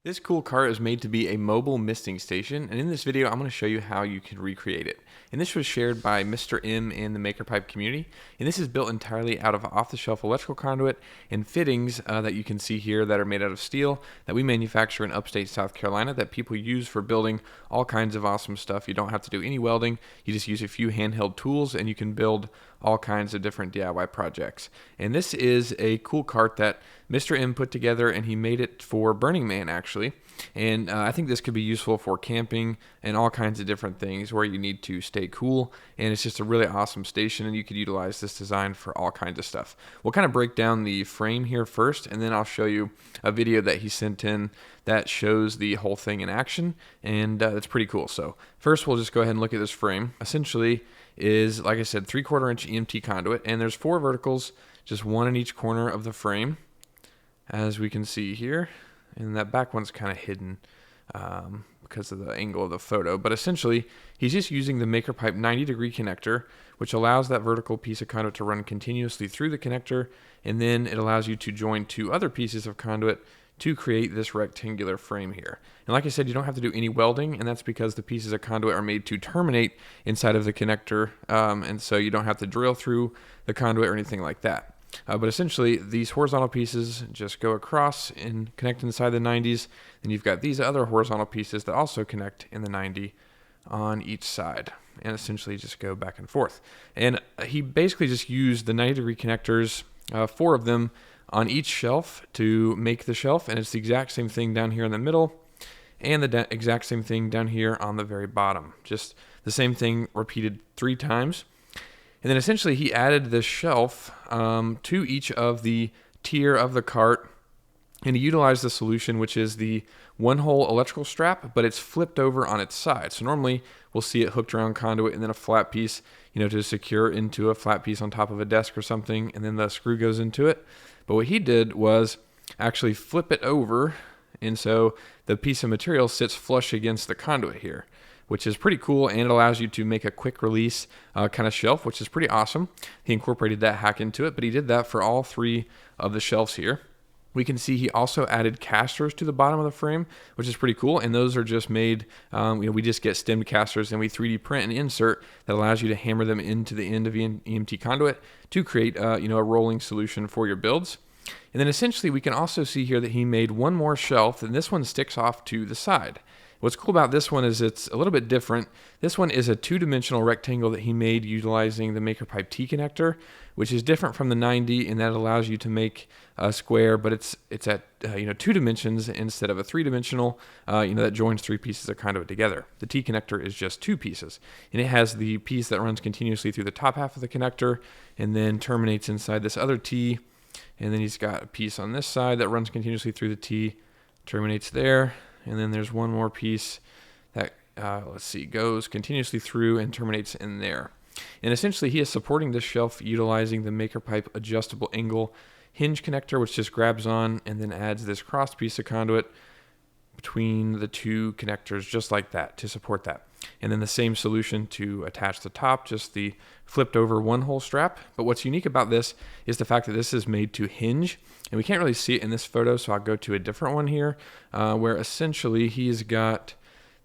This cool cart is made to be a mobile misting station, and in this video I'm going to show you how you can recreate it. And this was shared by Mr. M in the MakerPipe community, and this is built entirely out of off-the-shelf electrical conduit and fittings that you can see here that are made out of steel that we manufacture in upstate South Carolina that people use for building all kinds of awesome stuff. You don't have to do any welding, you just use a few handheld tools and you can build all kinds of different DIY projects. And this is a cool cart that Mr. M put together, and he made it for Burning Man actually. And I think this could be useful for camping and all kinds of different things where you need to stay cool. And it's just a really awesome station, and you could utilize this design for all kinds of stuff. We'll kind of break down the frame here first, and then I'll show you a video that he sent in that shows the whole thing in action, and it's pretty cool. So first we'll just go ahead and look at this frame. Essentially is, like I said, 3/4 inch EMT conduit, and there's 4 verticals, just one in each corner of the frame, as we can see here. And that back one's kind of hidden because of the angle of the photo. But essentially, he's just using the MakerPipe 90-degree connector, which allows that vertical piece of conduit to run continuously through the connector, and then it allows you to join 2 other pieces of conduit to create this rectangular frame here. And like I said, you don't have to do any welding, and that's because the pieces of conduit are made to terminate inside of the connector, and so you don't have to drill through the conduit or anything like that. But essentially, these horizontal pieces just go across and connect inside the 90s. Then you've got these other horizontal pieces that also connect in the 90 on each side, and essentially just go back and forth. And he basically just used the 90-degree connectors, 4 of them, on each shelf to make the shelf, and it's the exact same thing down here in the middle, and the exact same thing down here on the very bottom. Just the same thing repeated 3 times. And then essentially he added this shelf to each of the tier of the cart, and he utilized the solution, which is the one-hole electrical strap, but it's flipped over on its side. So normally we'll see it hooked around conduit and then a flat piece, to secure into a flat piece on top of a desk or something, and then the screw goes into it. But what he did was actually flip it over, and so the piece of material sits flush against the conduit here, which is pretty cool, and it allows you to make a quick release kind of shelf, which is pretty awesome. He incorporated that hack into it, but he did that for all 3 of the shelves here. We can see he also added casters to the bottom of the frame, which is pretty cool, and those are just made, we just get stemmed casters and we 3D print and insert that allows you to hammer them into the end of EMT conduit to create, a rolling solution for your builds. And then essentially we can also see here that he made one more shelf, and this one sticks off to the side. What's cool about this one is it's a little bit different. This one is a 2-dimensional rectangle that he made utilizing the MakerPipe T connector, which is different from the 90, and that allows you to make a square, but it's at 2 dimensions instead of a 3-dimensional, that joins 3 pieces of conduit together. The T connector is just 2 pieces, and it has the piece that runs continuously through the top half of the connector and then terminates inside this other T, and then he's got a piece on this side that runs continuously through the T, terminates there. And then there's one more piece that, goes continuously through and terminates in there. And essentially he is supporting this shelf utilizing the MakerPipe adjustable angle hinge connector, which just grabs on and then adds this crossed piece of conduit between the 2 connectors, just like that, to support that. And then the same solution to attach the top, just the flipped over one-hole strap. But what's unique about this is the fact that this is made to hinge, and we can't really see it in this photo, so I'll go to a different one here, where essentially he's got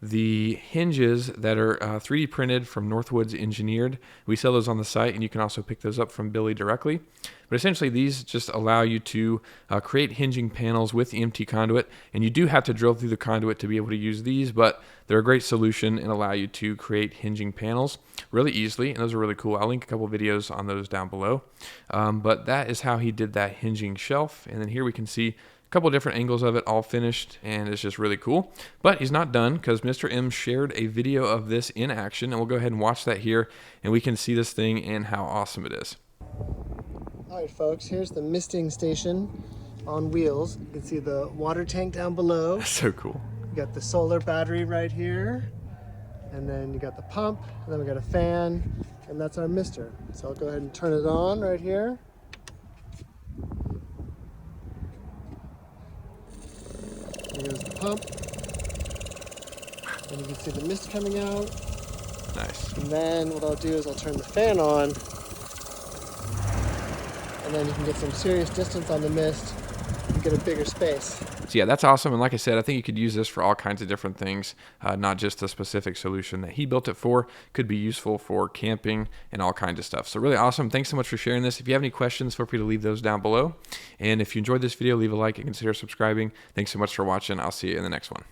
the hinges that are 3D printed from Northwoods Engineered. We sell those on the site, and you can also pick those up from Billy directly. But essentially these just allow you to create hinging panels with EMT conduit, and you do have to drill through the conduit to be able to use these, but they're a great solution and allow you to create hinging panels really easily, and those are really cool. I'll link a couple videos on those down below. But that is how he did that hinging shelf, and then here we can see a couple different angles of it all finished, and it's just really cool. But he's not done, because Mr. M shared a video of this in action, and we'll go ahead and watch that here, and we can see this thing and how awesome it is. Alright folks, here's the misting station on wheels. You can see the water tank down below. That's so cool. You got the solar battery right here, and then you got the pump, and then we got a fan, and that's our mister. So I'll go ahead and turn it on right here. Here's the pump, and you can see the mist coming out. Nice. And then what I'll do is I'll turn the fan on, and then you can get some serious distance on the mist and get a bigger space. So yeah, that's awesome. And like I said, I think you could use this for all kinds of different things, not just a specific solution that he built it for. Could be useful for camping and all kinds of stuff. So really awesome. Thanks so much for sharing this. If you have any questions, feel free to leave those down below. And if you enjoyed this video, leave a like and consider subscribing. Thanks so much for watching. I'll see you in the next one.